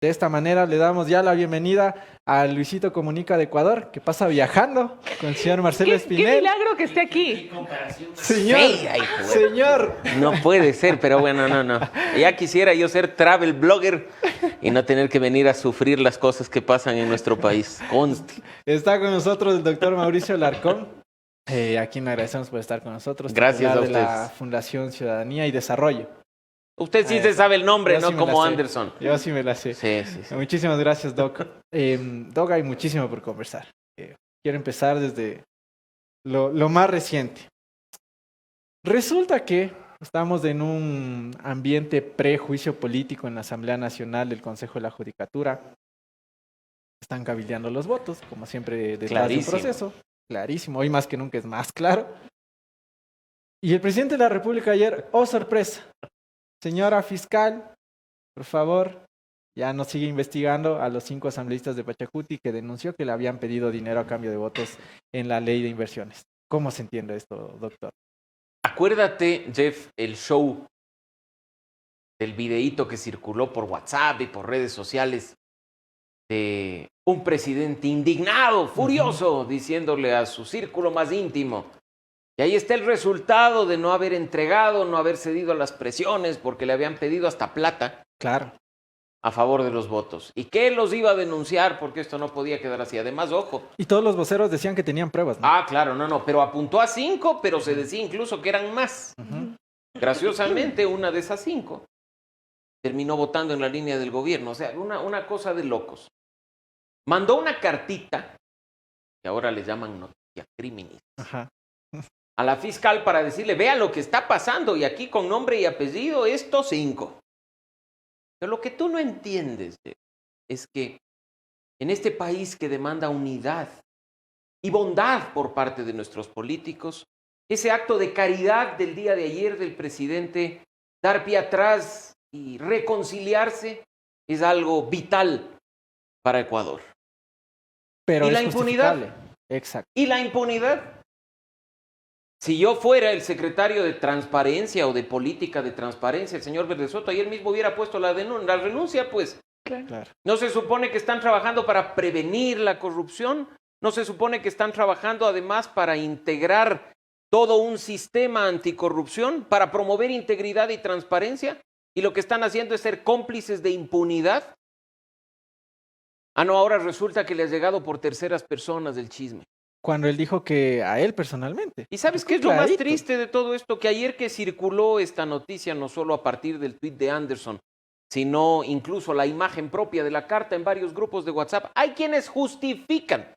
De esta manera le damos ya la bienvenida a Luisito Comunica de Ecuador, que pasa viajando con el señor Marcelo Qué Espinel. milagro que esté aquí. Señor, Fea, hijo de- señor. No puede ser, pero bueno, no. Ya quisiera yo ser travel blogger y no tener que venir a sufrir las cosas que pasan en nuestro país. Conste. Está con nosotros el doctor Mauricio Larcón, a quien le agradecemos por estar con nosotros. Gracias titular a de la ustedes. Fundación Ciudadanía y Desarrollo. Usted sí se sabe el nombre, Yo no sí me la como sé. Anderson. Yo sí me la sé. Sí. Muchísimas gracias, Doc. Doc, hay muchísimo por conversar. Quiero empezar desde lo más reciente. Resulta que estamos en un ambiente prejuicio político en la Asamblea Nacional del Consejo de la Judicatura. Están cabildeando los votos, como siempre, detrás de un Clarísimo. proceso. Clarísimo, hoy más que nunca es más claro. Y el presidente de la República ayer, oh sorpresa, señora fiscal, por favor, ya no sigue investigando a los 5 asambleístas de Pachacuti que denunció que le habían pedido dinero a cambio de votos en la ley de inversiones. ¿Cómo se entiende esto, doctor? Acuérdate, Jeff, el show del videíto que circuló por WhatsApp y por redes sociales de un presidente indignado, furioso, diciéndole a su círculo más íntimo. Y ahí está el resultado de no haber entregado, no haber cedido a las presiones, porque le habían pedido hasta plata Claro. a favor de los votos. Y que él los iba a denunciar porque esto no podía quedar así. Además, ojo. Y todos los voceros decían que tenían pruebas, ¿no? Ah, claro, no, pero apuntó a 5, pero se decía incluso que eran más. Ujú. Graciosamente, una de esas 5 terminó votando en la línea del gobierno. O sea, una cosa de locos. Mandó una cartita, que ahora le llaman noticia criminis, Ajá. a la fiscal para decirle, vea lo que está pasando y aquí con nombre y apellido, estos 5. Pero lo que tú no entiendes es que en este país que demanda unidad y bondad por parte de nuestros políticos, ese acto de caridad del día de ayer del presidente, dar pie atrás y reconciliarse, es algo vital para Ecuador. Pero ¿Y es la impunidad? justificable. Exacto. ¿Y la impunidad? Si yo fuera el secretario de Transparencia o de Política de Transparencia, el señor Verde Soto, ayer mismo hubiera puesto la renuncia, pues. Claro. ¿No se supone que están trabajando para prevenir la corrupción? ¿No se supone que están trabajando además para integrar todo un sistema anticorrupción, para promover integridad y transparencia? ¿Y lo que están haciendo es ser cómplices de impunidad? Ah, no, ahora resulta que le ha llegado por terceras personas el chisme. Cuando él dijo que a él personalmente. ¿Y sabes qué es lo más triste de todo esto? Que ayer que circuló esta noticia, no solo a partir del tuit de Anderson, sino incluso la imagen propia de la carta en varios grupos de WhatsApp, hay quienes justifican,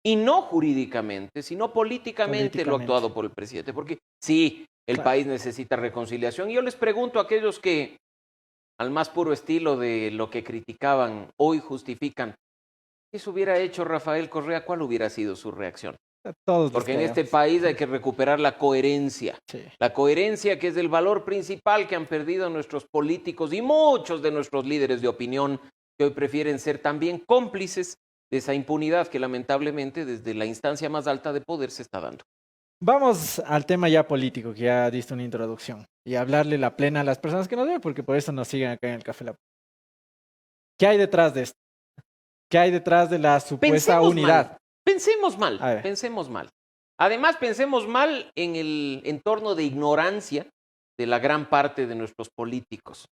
y no jurídicamente, sino políticamente lo actuado por el presidente. Porque sí, el país necesita reconciliación. Y yo les pregunto a aquellos que, al más puro estilo de lo que criticaban, hoy justifican, ¿qué se hubiera hecho Rafael Correa? ¿Cuál hubiera sido su reacción? Todos Porque en este país hay que recuperar la coherencia. Sí. La coherencia que es el valor principal que han perdido nuestros políticos y muchos de nuestros líderes de opinión que hoy prefieren ser también cómplices de esa impunidad que lamentablemente desde la instancia más alta de poder se está dando. Vamos al tema ya político, que ya diste una introducción, y hablarle la plena a las personas que nos ven, porque por eso nos siguen acá en el Café La. ¿Qué hay detrás de esto? ¿Qué hay detrás de la supuesta unidad? Pensemos mal. Además, pensemos mal en el entorno de ignorancia de la gran parte de nuestros políticos.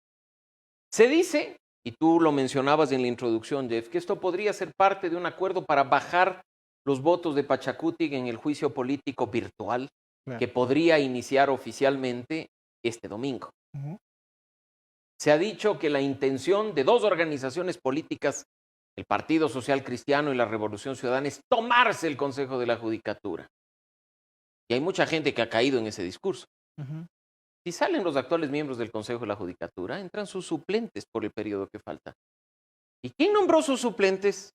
Se dice, y tú lo mencionabas en la introducción, Jeff, que esto podría ser parte de un acuerdo para bajar los votos de Pachacuti en el juicio político virtual que podría iniciar oficialmente este domingo. Se ha dicho que la intención de 2 organizaciones políticas, el Partido Social Cristiano y la Revolución Ciudadana, es tomarse el Consejo de la Judicatura. Y hay mucha gente que ha caído en ese discurso. Si salen los actuales miembros del Consejo de la Judicatura, entran sus suplentes por el periodo que falta. ¿Y quién nombró sus suplentes?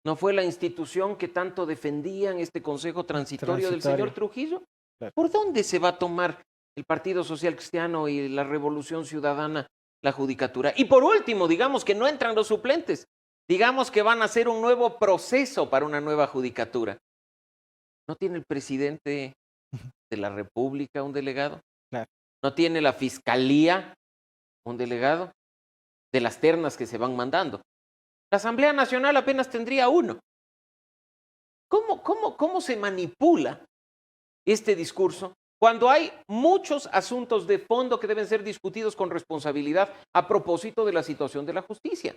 ¿No fue la institución que tanto defendían este Consejo transitorio del señor Trujillo? Claro. ¿Por dónde se va a tomar el Partido Social Cristiano y la Revolución Ciudadana la Judicatura? Y por último, digamos que no entran los suplentes. Digamos que van a hacer un nuevo proceso para una nueva Judicatura. ¿No tiene el presidente de la República un delegado? Claro. ¿No tiene la Fiscalía un delegado? de las ternas que se van mandando. La Asamblea Nacional apenas tendría uno. ¿Cómo se manipula este discurso cuando hay muchos asuntos de fondo que deben ser discutidos con responsabilidad a propósito de la situación de la justicia?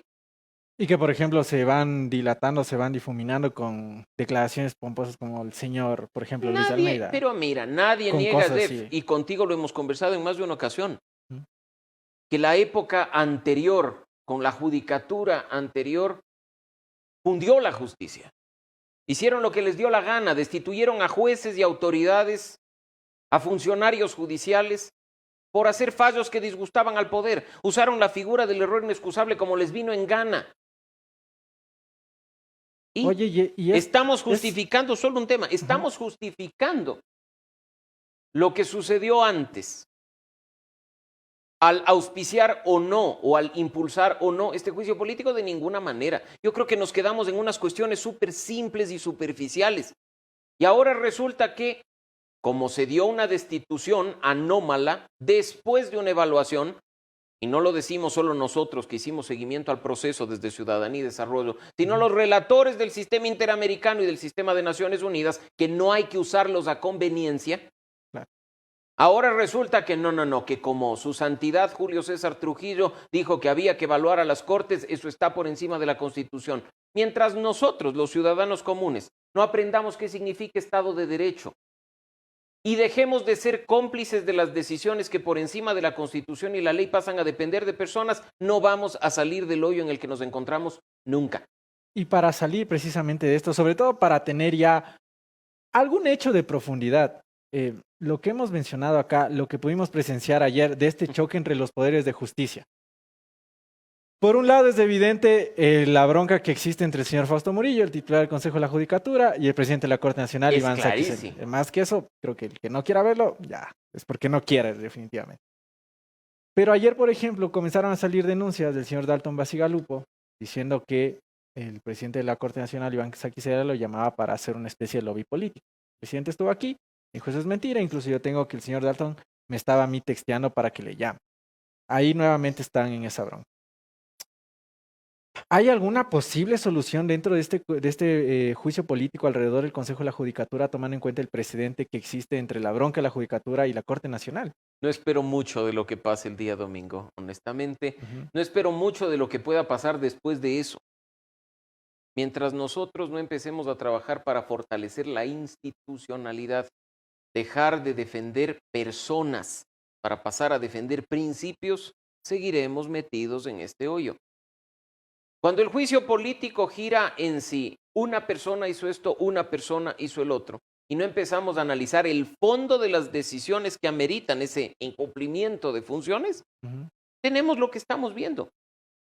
Y que, por ejemplo, se van dilatando, se van difuminando con declaraciones pomposas como el señor, por ejemplo, Luis Almeida. Pero mira, nadie niega, Def, y contigo lo hemos conversado en más de una ocasión, que la época anterior, con la judicatura anterior, fundió la justicia. Hicieron lo que les dio la gana, destituyeron a jueces y autoridades, a funcionarios judiciales, por hacer fallos que disgustaban al poder. Usaron la figura del error inexcusable como les vino en gana. Y, oye, estamos justificando solo un tema, estamos justificando lo que sucedió antes al auspiciar o no, o al impulsar o no este juicio político. De ninguna manera. Yo creo que nos quedamos en unas cuestiones súper simples y superficiales. Y ahora resulta que, como se dio una destitución anómala después de una evaluación, y no lo decimos solo nosotros que hicimos seguimiento al proceso desde Ciudadanía y Desarrollo, sino los relatores del sistema interamericano y del sistema de Naciones Unidas, que no hay que usarlos a conveniencia. Claro. Ahora resulta que no, que como su santidad Julio César Trujillo dijo que había que evaluar a las Cortes, eso está por encima de la Constitución. Mientras nosotros, los ciudadanos comunes, no aprendamos qué significa Estado de Derecho, y dejemos de ser cómplices de las decisiones que por encima de la Constitución y la ley pasan a depender de personas, no vamos a salir del hoyo en el que nos encontramos nunca. Y para salir precisamente de esto, sobre todo para tener ya algún hecho de profundidad, lo que hemos mencionado acá, lo que pudimos presenciar ayer de este choque entre los poderes de justicia. Por un lado es evidente la bronca que existe entre el señor Fausto Murillo, el titular del Consejo de la Judicatura, y el presidente de la Corte Nacional, Iván Sáquez. Más que eso, creo que el que no quiera verlo, ya, es porque no quiere, definitivamente. Pero ayer, por ejemplo, comenzaron a salir denuncias del señor Dalton Bacigalupo, diciendo que el presidente de la Corte Nacional, Iván Sáquez, lo llamaba para hacer una especie de lobby político. El presidente estuvo aquí, dijo eso es mentira, incluso yo tengo que el señor Dalton me estaba a mí texteando para que le llame. Ahí nuevamente están en esa bronca. ¿Hay alguna posible solución dentro de este juicio político alrededor del Consejo de la Judicatura, tomando en cuenta el precedente que existe entre la bronca de la Judicatura y la Corte Nacional? No espero mucho de lo que pase el día domingo, honestamente. No espero mucho de lo que pueda pasar después de eso. Mientras nosotros no empecemos a trabajar para fortalecer la institucionalidad, dejar de defender personas para pasar a defender principios, seguiremos metidos en este hoyo. Cuando el juicio político gira en sí, una persona hizo esto, una persona hizo el otro, y no empezamos a analizar el fondo de las decisiones que ameritan ese incumplimiento de funciones, tenemos lo que estamos viendo.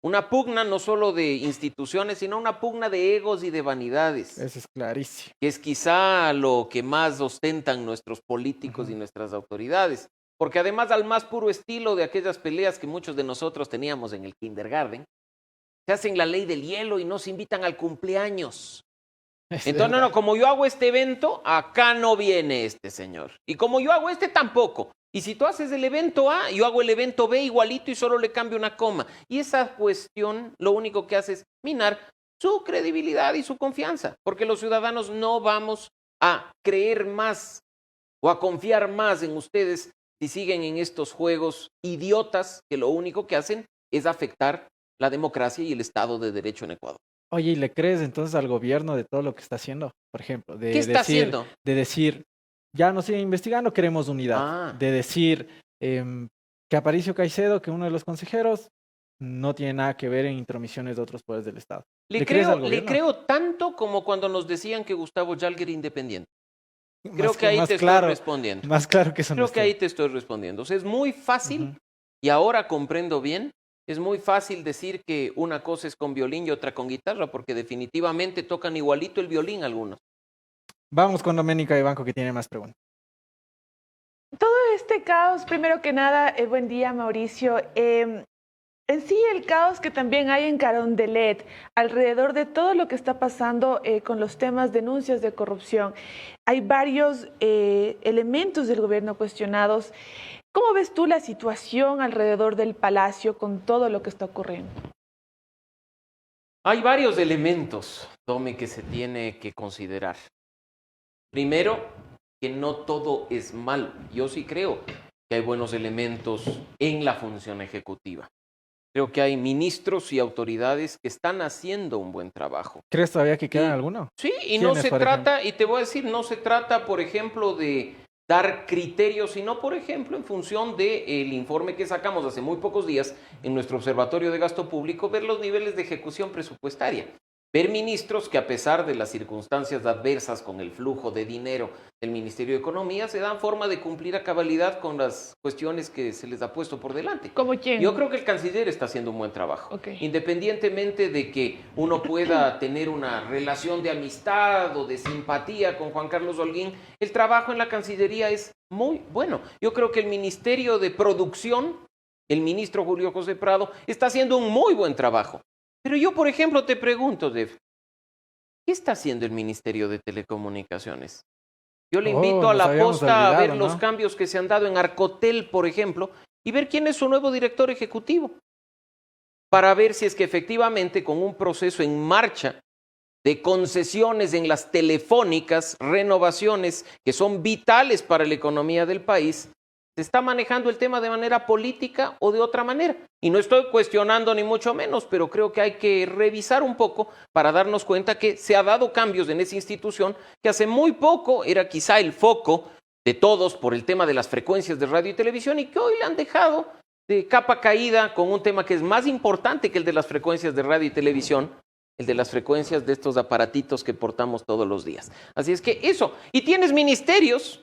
Una pugna no solo de instituciones, sino una pugna de egos y de vanidades. Eso es clarísimo. Que es quizá lo que más ostentan nuestros políticos y nuestras autoridades. Porque además, al más puro estilo de aquellas peleas que muchos de nosotros teníamos en el kindergarten, se hacen la ley del hielo y nos invitan al cumpleaños. Entonces, no, como yo hago este evento, acá no viene este señor. Y como yo hago este, tampoco. Y si tú haces el evento A, yo hago el evento B igualito y solo le cambio una coma. Y esa cuestión lo único que hace es minar su credibilidad y su confianza. Porque los ciudadanos no vamos a creer más o a confiar más en ustedes si siguen en estos juegos idiotas que lo único que hacen es afectar la democracia y el Estado de Derecho en Ecuador. Oye, ¿y le crees entonces al gobierno de todo lo que está haciendo? Por ejemplo, ¿qué está haciendo? De decir, ya nos siguen investigando, queremos unidad. De decir que Aparicio Caicedo, que uno de los consejeros, no tiene nada que ver en intromisiones de otros poderes del Estado. ¿Le creo tanto como cuando nos decían que Gustavo Yalgue era independiente? Creo que ahí te estoy respondiendo. Más claro que eso no. Creo que ahí te estoy respondiendo. O sea, es muy fácil, y ahora comprendo bien. Es muy fácil decir que una cosa es con violín y otra con guitarra, porque definitivamente tocan igualito el violín algunos. Vamos con Doménica Ibanco, que tiene más preguntas. Todo este caos, primero que nada, buen día, Mauricio. En sí, el caos que también hay en Carondelet, alrededor de todo lo que está pasando con los temas denuncias de corrupción. Hay varios elementos del gobierno cuestionados. ¿Cómo ves tú la situación alrededor del Palacio con todo lo que está ocurriendo? Hay varios elementos, Tome, que se tiene que considerar. Primero, que no todo es malo. Yo sí creo que hay buenos elementos en la función ejecutiva. Creo que hay ministros y autoridades que están haciendo un buen trabajo. ¿Crees todavía que quedan algunos? Sí, y no se trata, y te voy a decir, no se trata, por ejemplo, de dar criterios, sino, por ejemplo, en función del informe que sacamos hace muy pocos días en nuestro Observatorio de Gasto Público, ver los niveles de ejecución presupuestaria. Ver ministros que a pesar de las circunstancias adversas con el flujo de dinero del Ministerio de Economía, se dan forma de cumplir a cabalidad con las cuestiones que se les ha puesto por delante. ¿Cómo quién? Yo creo que el canciller está haciendo un buen trabajo. Okay. Independientemente de que uno pueda tener una relación de amistad o de simpatía con Juan Carlos Holguín, el trabajo en la Cancillería es muy bueno. Yo creo que el Ministerio de Producción, el ministro Julio José Prado, está haciendo un muy buen trabajo. Pero yo, por ejemplo, te pregunto, Dev, ¿qué está haciendo el Ministerio de Telecomunicaciones? Yo le invito a la posta a ver los cambios que se han dado en Arcotel, por ejemplo, y ver quién es su nuevo director ejecutivo, para ver si es que efectivamente con un proceso en marcha de concesiones en las telefónicas, renovaciones que son vitales para la economía del país, se está manejando el tema de manera política o de otra manera. Y no estoy cuestionando ni mucho menos, pero creo que hay que revisar un poco para darnos cuenta que se ha dado cambios en esa institución que hace muy poco era quizá el foco de todos por el tema de las frecuencias de radio y televisión y que hoy le han dejado de capa caída con un tema que es más importante que el de las frecuencias de radio y televisión, el de las frecuencias de estos aparatitos que portamos todos los días. Así es que eso. Y tienes ministerios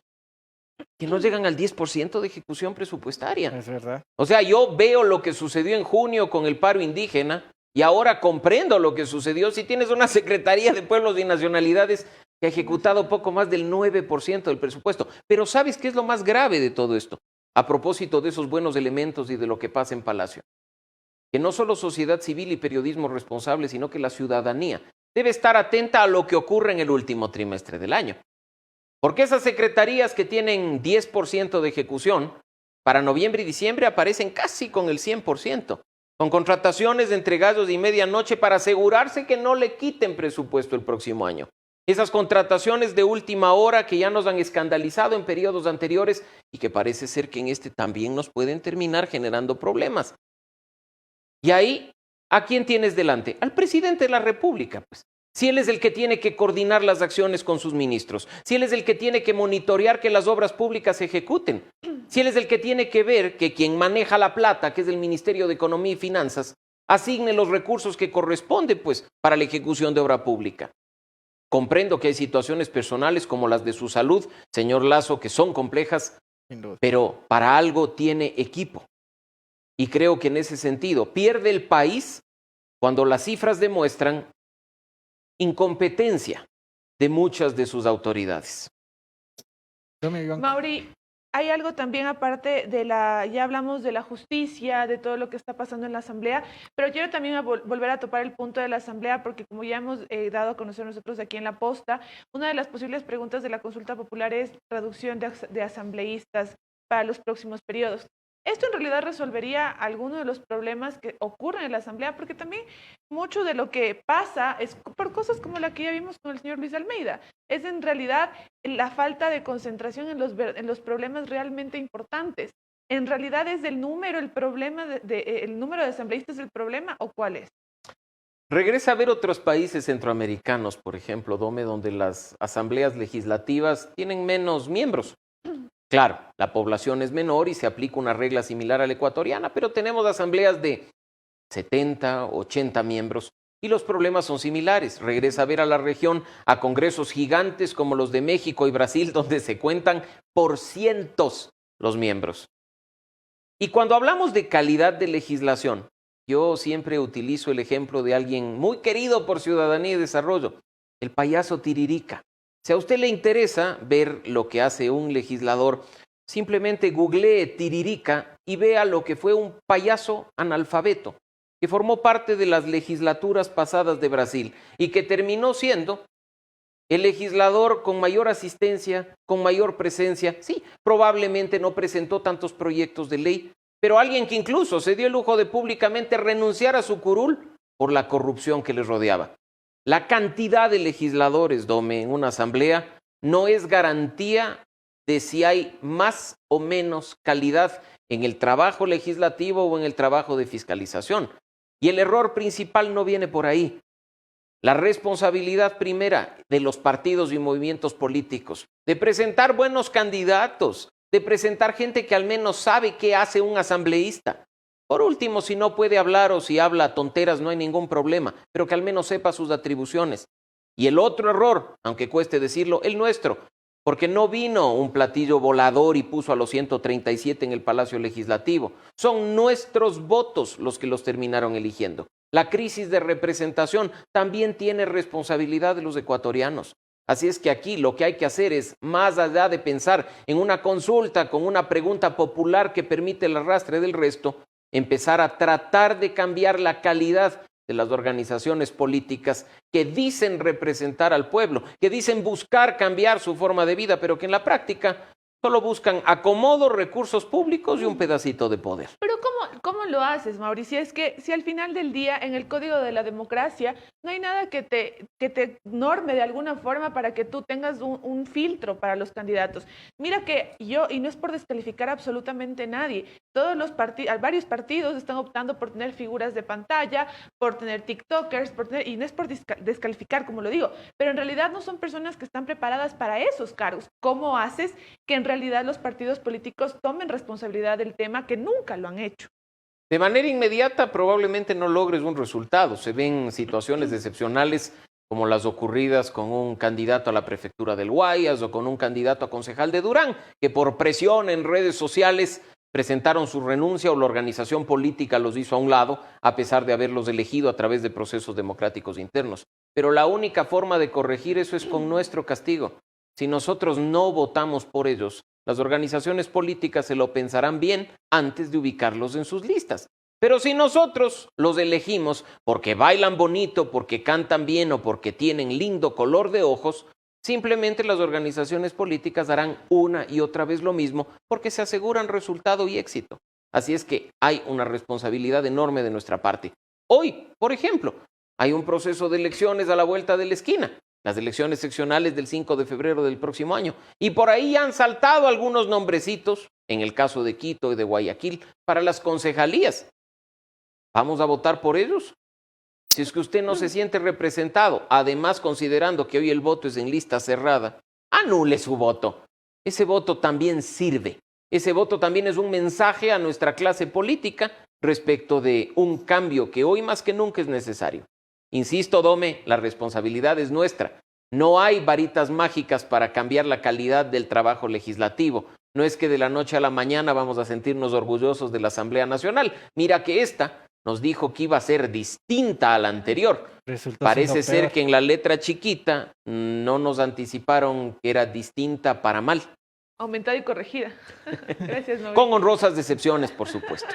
que no llegan al 10% de ejecución presupuestaria. Es verdad. O sea, yo veo lo que sucedió en junio con el paro indígena y ahora comprendo lo que sucedió si tienes una Secretaría de Pueblos y Nacionalidades que ha ejecutado poco más del 9% del presupuesto. Pero ¿sabes qué es lo más grave de todo esto? A propósito de esos buenos elementos y de lo que pasa en Palacio. Que no solo sociedad civil y periodismo responsable, sino que la ciudadanía debe estar atenta a lo que ocurre en el último trimestre del año. Porque esas secretarías que tienen 10% de ejecución, para noviembre y diciembre aparecen casi con el 100%, con contrataciones entre gallos y medianoche para asegurarse que no le quiten presupuesto el próximo año. Esas contrataciones de última hora que ya nos han escandalizado en periodos anteriores y que parece ser que en este también nos pueden terminar generando problemas. Y ahí, ¿a quién tienes delante? Al presidente de la República, pues. Si él es el que tiene que coordinar las acciones con sus ministros, si él es el que tiene que monitorear que las obras públicas se ejecuten, si él es el que tiene que ver que quien maneja la plata, que es el Ministerio de Economía y Finanzas, asigne los recursos que corresponden, pues, para la ejecución de obra pública. Comprendo que hay situaciones personales como las de su salud, señor Lazo, que son complejas, pero para algo tiene equipo. Y creo que en ese sentido pierde el país cuando las cifras demuestran incompetencia de muchas de sus autoridades. Mauri, hay algo también aparte de ya hablamos de la justicia, de todo lo que está pasando en la Asamblea, pero quiero también volver a topar el punto de la Asamblea, porque como ya hemos dado a conocer nosotros aquí en La Posta, una de las posibles preguntas de la consulta popular es reducción de asambleístas para los próximos periodos. ¿Esto en realidad resolvería alguno de los problemas que ocurren en la Asamblea? Porque también mucho de lo que pasa es por cosas como la que ya vimos con el señor Luis Almeida. Es en realidad la falta de concentración en los problemas realmente importantes. ¿En realidad es el número el número de asambleístas el problema o cuál es? Regresa a ver otros países centroamericanos, por ejemplo, Dome, donde las asambleas legislativas tienen menos miembros. Claro, la población es menor y se aplica una regla similar a la ecuatoriana, pero tenemos asambleas de 70, 80 miembros y los problemas son similares. Regresa a ver a la región a congresos gigantes como los de México y Brasil, donde se cuentan por cientos los miembros. Y cuando hablamos de calidad de legislación, yo siempre utilizo el ejemplo de alguien muy querido por Ciudadanía y Desarrollo, el payaso Tiririca. Si a usted le interesa ver lo que hace un legislador, simplemente googlee Tiririca y vea lo que fue un payaso analfabeto, que formó parte de las legislaturas pasadas de Brasil y que terminó siendo El legislador con mayor asistencia, con mayor presencia, sí, probablemente no presentó tantos proyectos de ley, pero alguien que incluso se dio el lujo de públicamente renunciar a su curul por la corrupción que les rodeaba. La cantidad de legisladores, Dome, en una asamblea no es garantía de si hay más o menos calidad en el trabajo legislativo o en el trabajo de fiscalización. Y el error principal no viene por ahí. La responsabilidad primera de los partidos y movimientos políticos, de presentar buenos candidatos, de presentar gente que al menos sabe qué hace un asambleísta. Por último, si no puede hablar o si habla tonteras, no hay ningún problema, pero que al menos sepa sus atribuciones. Y el otro error, aunque cueste decirlo, el nuestro, porque no vino un platillo volador y puso a los 137 en el Palacio Legislativo. Son nuestros votos los que los terminaron eligiendo. La crisis de representación también tiene responsabilidad de los ecuatorianos. Así es que aquí lo que hay que hacer es, más allá de pensar en una consulta con una pregunta popular que permite el arrastre del resto, empezar a tratar de cambiar la calidad de las organizaciones políticas que dicen representar al pueblo, que dicen buscar cambiar su forma de vida, pero que en la práctica solo buscan acomodo, recursos públicos y un pedacito de poder. Pero ¿cómo lo haces, Mauricio? Es que si al final del día en el Código de la Democracia no hay nada que te norme de alguna forma para que tú tengas un filtro para los candidatos. Mira que yo, y no es por descalificar absolutamente a nadie, varios partidos están optando por tener figuras de pantalla, por tener TikTokers, y no es por descalificar, como lo digo, pero en realidad no son personas que están preparadas para esos cargos. ¿Cómo haces que en realidad los partidos políticos tomen responsabilidad del tema, que nunca lo han hecho? De manera inmediata probablemente no logres un resultado. Se ven situaciones excepcionales como las ocurridas con un candidato a la prefectura del Guayas o con un candidato a concejal de Durán, que por presión en redes sociales presentaron su renuncia o la organización política los hizo a un lado, a pesar de haberlos elegido a través de procesos democráticos internos. Pero la única forma de corregir eso es con nuestro castigo. Si nosotros no votamos por ellos, las organizaciones políticas se lo pensarán bien antes de ubicarlos en sus listas. Pero si nosotros los elegimos porque bailan bonito, porque cantan bien o porque tienen lindo color de ojos, simplemente las organizaciones políticas harán una y otra vez lo mismo porque se aseguran resultado y éxito. Así es que hay una responsabilidad enorme de nuestra parte. Hoy, por ejemplo, hay un proceso de elecciones a la vuelta de la esquina. Las elecciones seccionales del 5 de febrero del próximo año. Y por ahí han saltado algunos nombrecitos, en el caso de Quito y de Guayaquil, para las concejalías. ¿Vamos a votar por ellos? Si es que usted no se siente representado, además considerando que hoy el voto es en lista cerrada, anule su voto. Ese voto también sirve. Ese voto también es un mensaje a nuestra clase política respecto de un cambio que hoy más que nunca es necesario. Insisto, Dome, la responsabilidad es nuestra. No hay varitas mágicas para cambiar la calidad del trabajo legislativo. No es que de la noche a la mañana vamos a sentirnos orgullosos de la Asamblea Nacional. Mira que esta nos dijo que iba a ser distinta a la anterior. Parece ser que en la letra chiquita no nos anticiparon que era distinta para mal. Aumentada y corregida. Gracias, Mauricio. Con honrosas decepciones, por supuesto.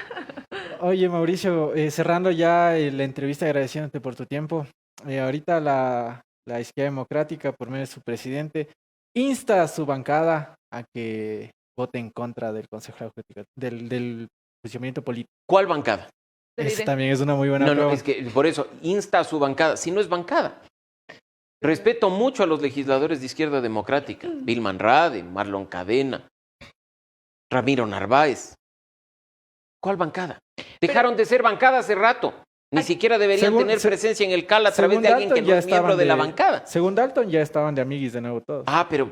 Oye, Mauricio, cerrando ya la entrevista, agradeciéndote por tu tiempo. Ahorita la Izquierda Democrática, por medio de su presidente, insta a su bancada a que vote en contra del Consejo del funcionamiento político. ¿Cuál bancada? Eso también es una muy buena pregunta. No, es que por eso, insta a su bancada. Si no es bancada. Respeto mucho a los legisladores de Izquierda Democrática. Vilman Rade, Marlon Cadena, Ramiro Narváez. ¿Cuál bancada? Dejaron de ser bancada hace rato. Ni siquiera deberían tener presencia en el CAL a través de alguien que no es miembro de la bancada. Según Dalton ya estaban de amiguis de nuevo todos.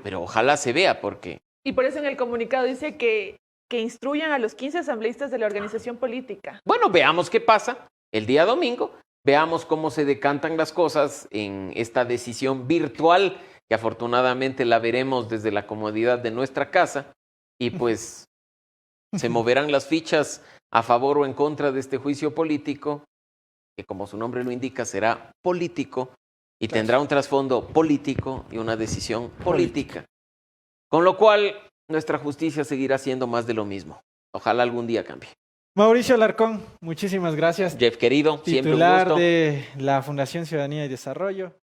Pero ojalá se vea porque... Y por eso en el comunicado dice que instruyan a los 15 asambleístas de la organización política. Bueno, veamos qué pasa el día domingo. Veamos cómo se decantan las cosas en esta decisión virtual, que afortunadamente la veremos desde la comodidad de nuestra casa. Y pues se moverán las fichas a favor o en contra de este juicio político, que como su nombre lo indica será político y tendrá un trasfondo político y una decisión política. Con lo cual nuestra justicia seguirá siendo más de lo mismo. Ojalá algún día cambie. Mauricio Alarcón, muchísimas gracias. Jeff, querido, siempre un gusto. Titular de la Fundación Ciudadanía y Desarrollo.